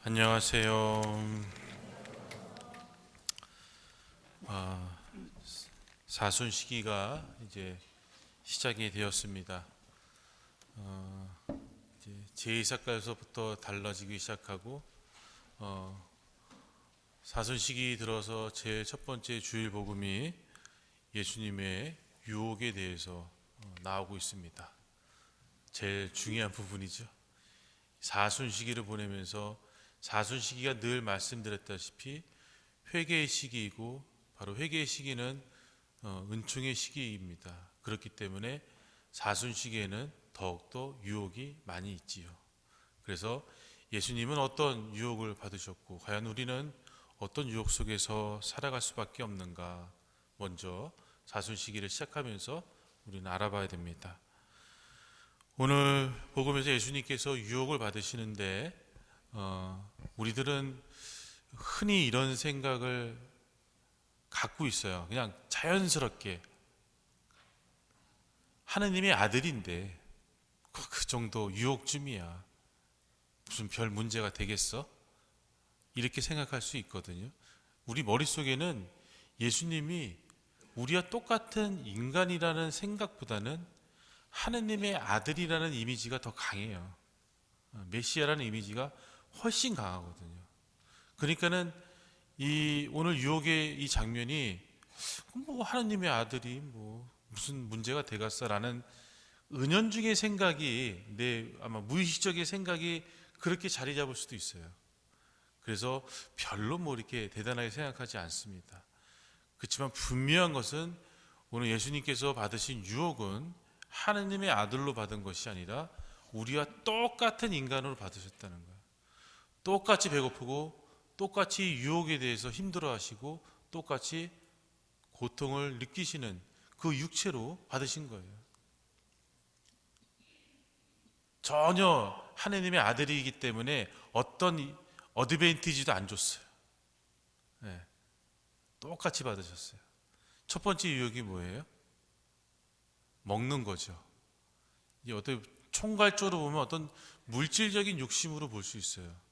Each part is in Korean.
안녕하세요. 아, 사순 시기가 이제 시작이 되었습니다. 이제 제이사과에서부터 달라지기 시작하고 사순 시기 들어서 제 첫 번째 주일 복음이 예수님의 유혹에 대해서 나오고 있습니다. 제일 중요한 부분이죠. 사순 시기를 보내면서 사순 시기가 늘 말씀드렸다시피 회개의 시기이고 바로 회개의 시기는 은총의 시기입니다. 그렇기 때문에 사순 시기에는 더욱더 유혹이 많이 있지요. 그래서 예수님은 어떤 유혹을 받으셨고 과연 우리는 어떤 유혹 속에서 살아갈 수밖에 없는가, 먼저 사순 시기를 시작하면서 우리는 알아봐야 됩니다. 오늘 복음에서 예수님께서 유혹을 받으시는데 우리들은 흔히 이런 생각을 갖고 있어요. 그냥 자연스럽게 하느님의 아들인데 그 정도 유혹쯤이야 무슨 별 문제가 되겠어? 이렇게 생각할 수 있거든요. 우리 머릿속에는 예수님이 우리와 똑같은 인간이라는 생각보다는 하느님의 아들이라는 이미지가 더 강해요. 메시아라는 이미지가 훨씬 강하거든요. 그러니까는 이 오늘 유혹의 이 장면이 뭐 하느님의 아들이 뭐 무슨 문제가 되겠어라는 은연중의 생각이, 내 아마 무의식적인 생각이 그렇게 자리 잡을 수도 있어요. 그래서 별로 뭐 이렇게 대단하게 생각하지 않습니다. 그렇지만 분명한 것은 오늘 예수님께서 받으신 유혹은 하느님의 아들로 받은 것이 아니라 우리와 똑같은 인간으로 받으셨다는 거예요. 똑같이 배고프고 똑같이 유혹에 대해서 힘들어하시고 똑같이 고통을 느끼시는 그 육체로 받으신 거예요. 전혀 하느님의 아들이기 때문에 어떤 어드밴티지도 안 줬어요. 네, 똑같이 받으셨어요. 첫 번째 유혹이 뭐예요? 먹는 거죠. 이 어떤 총괄적으로 보면 어떤 물질적인 욕심으로 볼 수 있어요.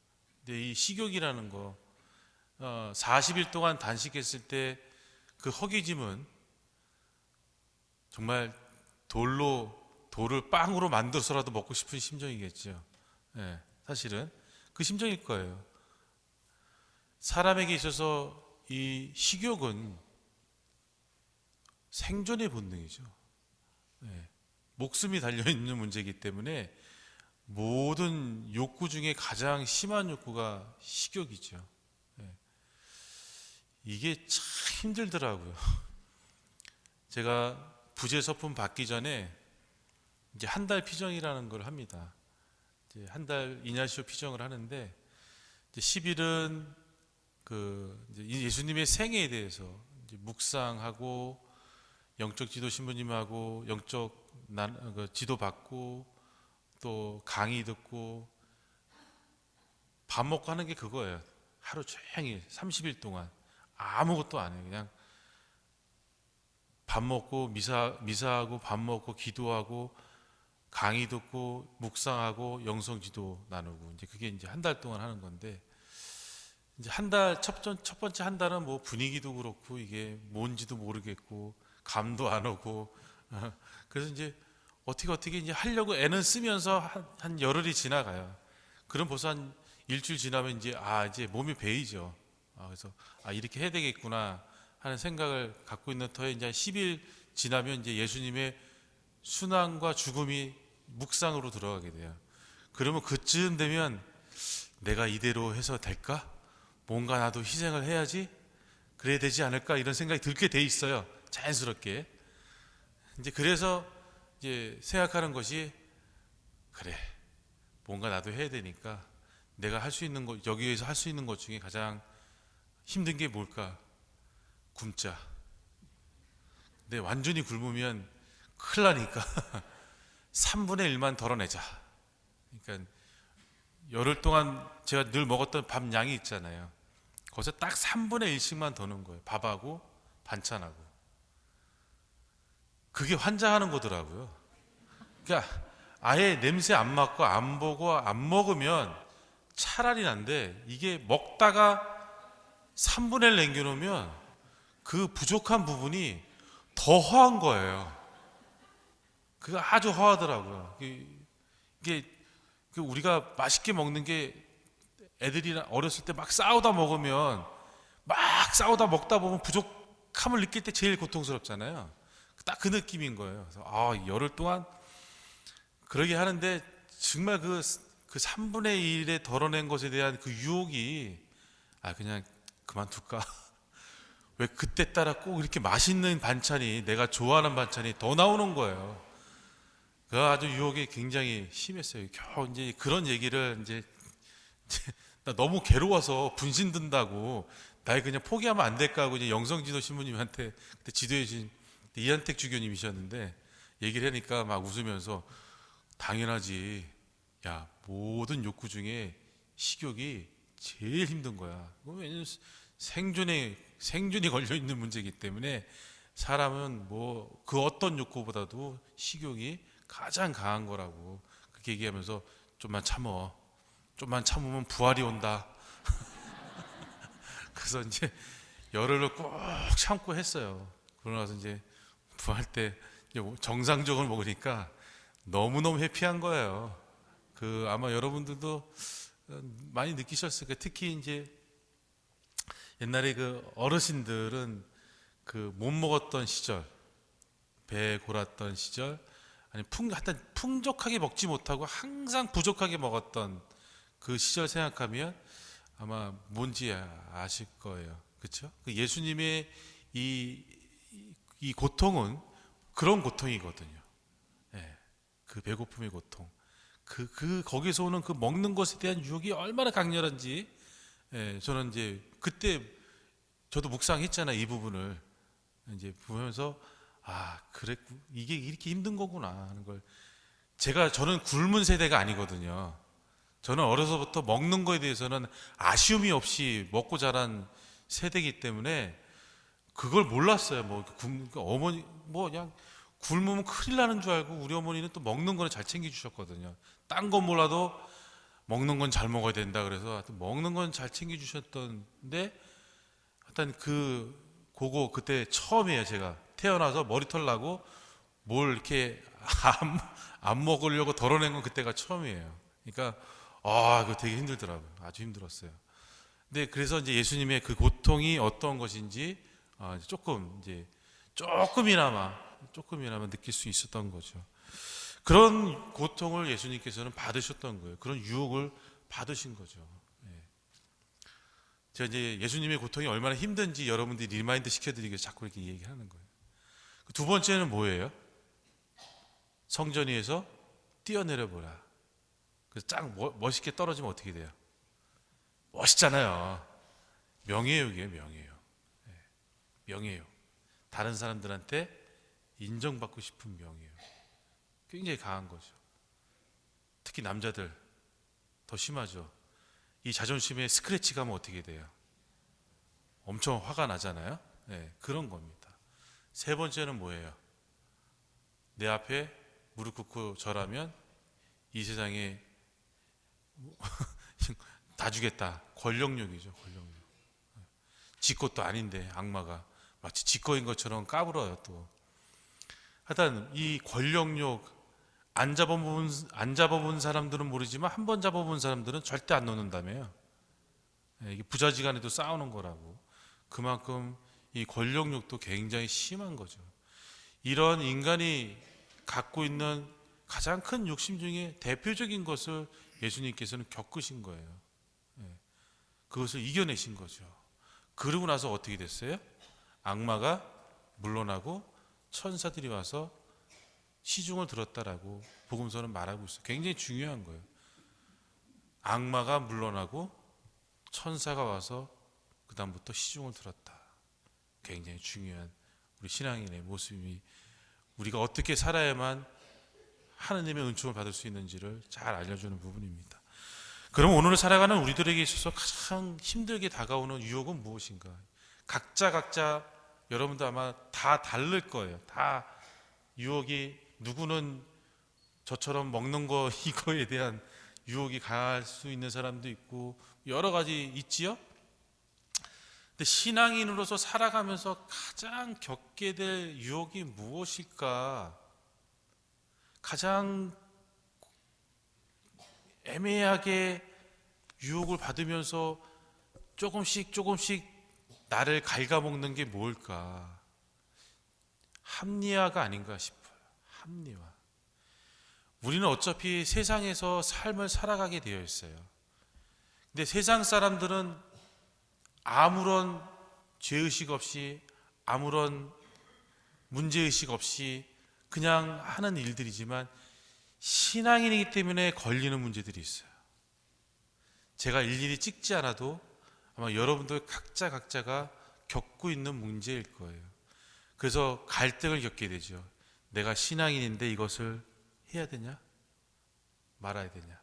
근데 이 식욕이라는 거 40일 동안 단식했을 때 그 허기짐은 정말 돌을 빵으로 만들어서라도 먹고 싶은 심정이겠죠. 네, 사실은 그 심정일 거예요. 사람에게 있어서 이 식욕은 생존의 본능이죠. 네, 목숨이 달려있는 문제이기 때문에 모든 욕구 중에 가장 심한 욕구가 식욕이죠. 네, 이게 참 힘들더라고요. 제가 부재 서품 받기 전에 이제 한 달 피정이라는 걸 합니다. 이제 한 달 이냐시오 피정을 하는데, 이제 10일은 그 이제 예수님의 생애에 대해서 이제 묵상하고 영적 지도 신부님하고 지도 받고 또 강의 듣고 밥 먹고 하는 게 그거예요. 하루 종일 30일 동안 아무것도 안 해요. 그냥 밥 먹고 미사하고 밥 먹고 기도하고 강의 듣고 묵상하고 영성 지도 나누고, 이제 그게 이제 한 달 동안 하는 건데, 이제 첫 번째 한 달은 뭐 분위기도 그렇고 이게 뭔지도 모르겠고 감도 안 오고 그래서 이제 어떻게 이제 하려고 애는 쓰면서 한 열흘이 지나가요. 그럼 벌써 한 일주일 지나면 이제 몸이 배이죠. 그래서 이렇게 해야 되겠구나 하는 생각을 갖고 있는 터에 이제 10일 지나면 이제 예수님의 순환과 죽음이 묵상으로 들어가게 돼요. 그러면 그쯤 되면 내가 이대로 해서 될까? 뭔가 나도 희생을 해야지, 그래야 되지 않을까, 이런 생각이 들게 돼 있어요. 자연스럽게. 이제 그래서 이제 생각하는 것이, 그래, 뭔가 나도 해야 되니까 내가 할 수 있는 것, 여기에서 할 수 있는 것 중에 가장 힘든 게 뭘까? 굶자. 근데 완전히 굶으면 큰일 나니까 3분의 1만 덜어내자. 그러니까 열흘 동안 제가 늘 먹었던 밥 양이 있잖아요. 거기서 딱 3분의 1씩만 더 넣은 거예요. 밥하고 반찬하고. 그게 환장하는 거더라고요. 그러니까 아예 냄새 안 맡고 안 보고 안 먹으면 차라리 난데 이게 먹다가 3분의 1 남겨놓으면 그 부족한 부분이 더 허한 거예요. 그거 아주 허하더라고요. 이게 우리가 맛있게 먹는 게 애들이랑 어렸을 때 막 싸우다 먹으면 막 싸우다 먹다 보면 부족함을 느낄 때 제일 고통스럽잖아요. 딱 그 느낌인 거예요. 그래서 열흘 동안 그러게 하는데 정말 그 3분의 1에 덜어낸 것에 대한 그 유혹이 그냥 그만둘까? 왜 그때 따라 꼭 이렇게 맛있는 반찬이 내가 좋아하는 반찬이 더 나오는 거예요. 그 아주 유혹이 굉장히 심했어요. 겨우 이제 그런 얘기를 이제 나 너무 괴로워서 분신 든다고 나 그냥 포기하면 안 될까 하고 이제 영성지도 신부님한테 그때 지도해 주신 이한택 주교님이셨는데 얘기를 하니까 막 웃으면서 당연하지. 야, 모든 욕구 중에 식욕이 제일 힘든 거야. 왜냐면 생존이 걸려 있는 문제이기 때문에 사람은 뭐 그 어떤 욕구보다도 식욕이 가장 강한 거라고 그렇게 얘기하면서 좀만 참으면 부활이 온다. 그래서 이제 열흘을 꼭 참고 했어요. 그러고 나서 이제 부활 때 정상적으로 먹으니까 너무너무 해피한 거예요. 아마 여러분들도 많이 느끼셨을 거예요. 특히 이제 옛날에 그 어르신들은 그 못 먹었던 시절, 배 골았던 시절, 아니 하여튼 풍족하게 먹지 못하고 항상 부족하게 먹었던 그 시절 생각하면 아마 뭔지 아실 거예요. 그렇죠? 예수님의 이 고통은 그런 고통이거든요. 예, 그 배고픔의 고통. 거기서 오는 그 먹는 것에 대한 유혹이 얼마나 강렬한지, 저는 이제 그때 저도 묵상했잖아요. 이 부분을 이제 보면서 그래 이게 이렇게 힘든 거구나 하는 걸. 저는 굶은 세대가 아니거든요. 저는 어려서부터 먹는 거에 대해서는 아쉬움이 없이 먹고 자란 세대이기 때문에 그걸 몰랐어요. 어머니 그냥 굶으면 큰일 나는 줄 알고 우리 어머니는 또 먹는 거는 잘 챙겨주셨거든요. 딴 건 몰라도 먹는 건 잘 먹어야 된다 그래서 하여튼 먹는 건 잘 챙겨주셨던데 하여튼 그때 처음이에요. 제가 태어나서 머리털 나고 뭘 이렇게 안 먹으려고 덜어낸 건 그때가 처음이에요. 그러니까 그거 되게 힘들더라고요. 아주 힘들었어요. 근데 그래서 이제 예수님의 그 고통이 어떤 것인지 조금이나마 느낄 수 있었던 거죠. 그런 고통을 예수님께서는 받으셨던 거예요. 그런 유혹을 받으신 거죠. 제가 이제 예수님의 고통이 얼마나 힘든지 여러분들이 리마인드 시켜드리기 위해서 자꾸 이렇게 얘기하는 거예요. 두 번째는 뭐예요? 성전 위에서 뛰어내려 보라. 그래서 멋있게 떨어지면 어떻게 돼요? 멋있잖아요. 명예욕이에요, 명예욕. 명예욕. 다른 사람들한테 인정받고 싶은 명예욕. 굉장히 강한 거죠. 특히 남자들 더 심하죠. 이 자존심에 스크래치 가면 어떻게 돼요? 엄청 화가 나잖아요. 그런 겁니다. 세 번째는 뭐예요? 내 앞에 무릎 꿇고 절하면 이 세상에 다 주겠다. 권력욕이죠, 권력욕. 지 것도 아닌데 악마가 마치 지 거인 것처럼 까불어요 또. 하여튼 이 권력욕 안 잡아본 사람들은 모르지만 한 번 잡아본 사람들은 절대 안 놓는다며요. 이게 부자지간에도 싸우는 거라고. 그만큼 이 권력욕도 굉장히 심한 거죠. 이런 인간이 갖고 있는 가장 큰 욕심 중에 대표적인 것을 예수님께서는 겪으신 거예요. 그것을 이겨내신 거죠. 그러고 나서 어떻게 됐어요? 악마가 물러나고 천사들이 와서 시중을 들었다라고 복음서는 말하고 있어요. 굉장히 중요한 거예요. 악마가 물러나고 천사가 와서 그 다음부터 시중을 들었다. 굉장히 중요한 우리 신앙인의 모습이, 우리가 어떻게 살아야만 하느님의 은총을 받을 수 있는지를 잘 알려주는 부분입니다. 그럼 오늘 살아가는 우리들에게 있어서 가장 힘들게 다가오는 유혹은 무엇인가? 각자 여러분도 아마 다 다를 거예요. 다 유혹이, 누구는 저처럼 먹는 거 이거에 대한 유혹이 강할 수 있는 사람도 있고 여러 가지 있지요. 근데 신앙인으로서 살아가면서 가장 겪게 될 유혹이 무엇일까? 가장 애매하게 유혹을 받으면서 조금씩 나를 갉아먹는 게 뭘까? 합리화가 아닌가 싶어요. 합리화. 우리는 어차피 세상에서 삶을 살아가게 되어 있어요. 근데 세상 사람들은 아무런 죄의식 없이, 아무런 문제의식 없이 그냥 하는 일들이지만 신앙인이기 때문에 걸리는 문제들이 있어요. 제가 일일이 찍지 않아도 아마 여러분들 각자가 겪고 있는 문제일 거예요. 그래서 갈등을 겪게 되죠. 내가 신앙인인데 이것을 해야 되냐? 말아야 되냐?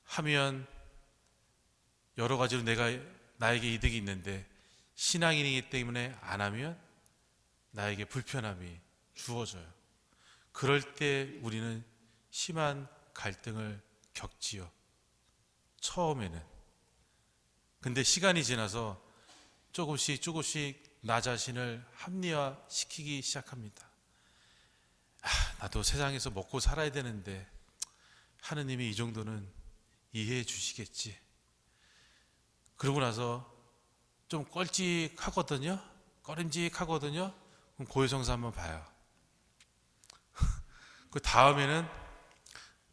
하면 여러 가지로 나에게 이득이 있는데 신앙인이기 때문에 안 하면 나에게 불편함이 주어져요. 그럴 때 우리는 심한 갈등을 겪지요. 처음에는. 근데 시간이 지나서 조금씩 나 자신을 합리화시키기 시작합니다. 나도 세상에서 먹고 살아야 되는데 하느님이 이 정도는 이해해 주시겠지. 그러고 나서 좀 꺼림직하거든요. 그럼 고해성사 한번 봐요. 그 다음에는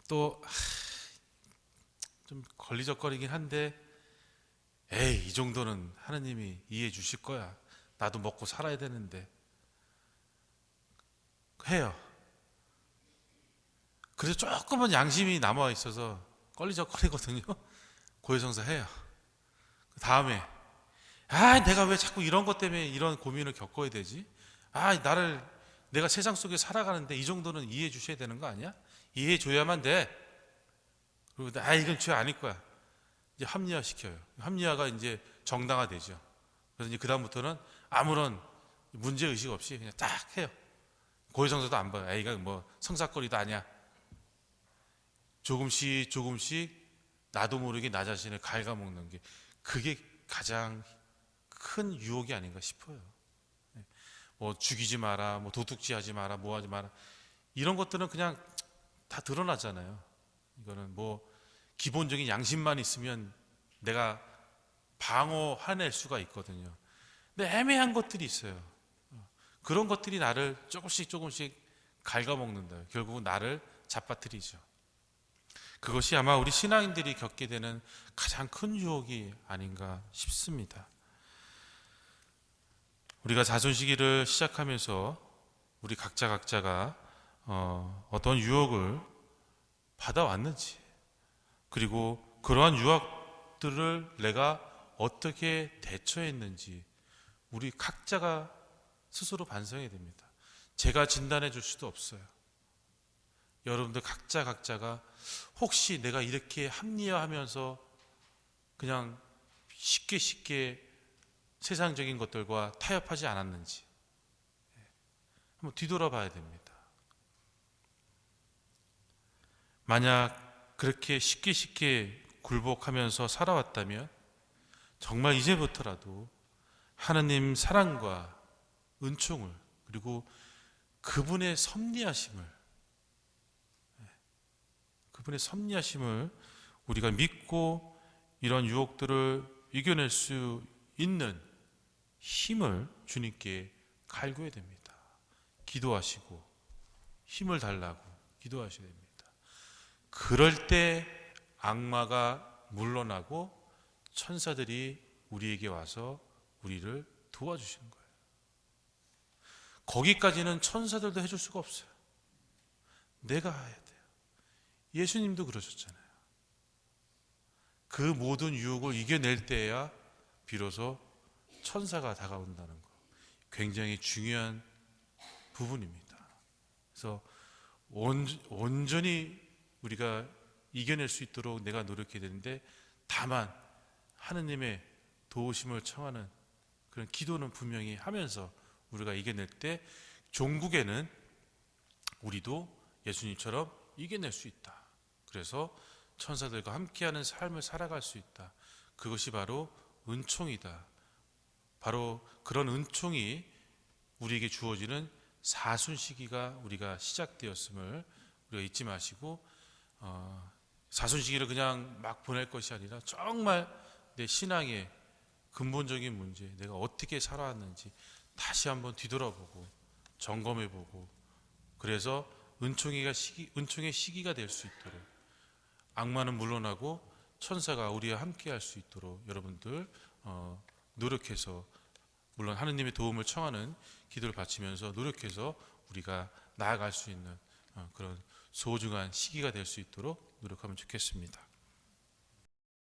또 좀 걸리적거리긴 한데 에이, 이 정도는 하느님이 이해해 주실 거야. 나도 먹고 살아야 되는데 해요. 그래서 조금은 양심이 남아 있어서 걸리적거리거든요. 고해성사 해요. 그 다음에 내가 왜 자꾸 이런 것 때문에 이런 고민을 겪어야 되지? 내가 세상 속에 살아가는데 이 정도는 이해해 주셔야 되는 거 아니야? 이해해 줘야만 돼. 그리고 이건 죄 아닐 거야. 이제 합리화 시켜요. 합리화가 이제 정당화되죠. 그래서 이제 그다음부터는 아무런 문제 의식 없이 그냥 딱 해요. 고해성사도 안 봐요. 이건 뭐 성사거리도 아니야. 조금씩 나도 모르게 나 자신을 갉아먹는 게 그게 가장 큰 유혹이 아닌가 싶어요. 뭐 죽이지 마라, 뭐 도둑질 하지 마라, 뭐 하지 마라. 이런 것들은 그냥 다 드러나잖아요. 이거는 뭐 기본적인 양심만 있으면 내가 방어해낼 수가 있거든요. 근데 애매한 것들이 있어요. 그런 것들이 나를 조금씩 갉아먹는다. 결국은 나를 잡아뜨리죠. 그것이 아마 우리 신앙인들이 겪게 되는 가장 큰 유혹이 아닌가 싶습니다. 우리가 자존시기를 시작하면서 우리 각자가 어떤 유혹을 받아왔는지, 그리고 그러한 유혹들을 내가 어떻게 대처했는지 우리 각자가 스스로 반성해야 됩니다. 제가 진단해 줄 수도 없어요. 여러분들 각자가 혹시 내가 이렇게 합리화하면서 그냥 쉽게 세상적인 것들과 타협하지 않았는지 한번 뒤돌아봐야 됩니다. 만약 그렇게 쉽게 굴복하면서 살아왔다면 정말 이제부터라도 하느님 사랑과 은총을, 그리고 그분의 섭리하심을 우리가 믿고 이런 유혹들을 이겨낼 수 있는 힘을 주님께 갈구해야 됩니다. 기도하시고 힘을 달라고 기도하셔야 됩니다. 그럴 때 악마가 물러나고 천사들이 우리에게 와서 우리를 도와주시는 거예요. 거기까지는 천사들도 해줄 수가 없어요. 내가 해야 돼요. 예수님도 그러셨잖아요. 그 모든 유혹을 이겨낼 때야 비로소 천사가 다가온다는 거, 굉장히 중요한 부분입니다. 그래서 온전히 우리가 이겨낼 수 있도록 내가 노력해야 되는데, 다만 하느님의 도우심을 청하는 그런 기도는 분명히 하면서 우리가 이겨낼 때 종국에는 우리도 예수님처럼 이겨낼 수 있다. 그래서 천사들과 함께하는 삶을 살아갈 수 있다. 그것이 바로 은총이다. 바로 그런 은총이 우리에게 주어지는 사순시기가 우리가 시작되었음을 우리가 잊지 마시고, 사순시기를 그냥 막 보낼 것이 아니라 정말 내 신앙의 근본적인 문제, 내가 어떻게 살아왔는지 다시 한번 뒤돌아보고 점검해보고, 그래서 은총의 시기가 될 수 있도록, 악마는 물러나고 천사가 우리와 함께할 수 있도록 여러분들 노력해서, 물론 하느님의 도움을 청하는 기도를 바치면서 노력해서 우리가 나아갈 수 있는 그런 소중한 시기가 될 수 있도록 노력하면 좋겠습니다.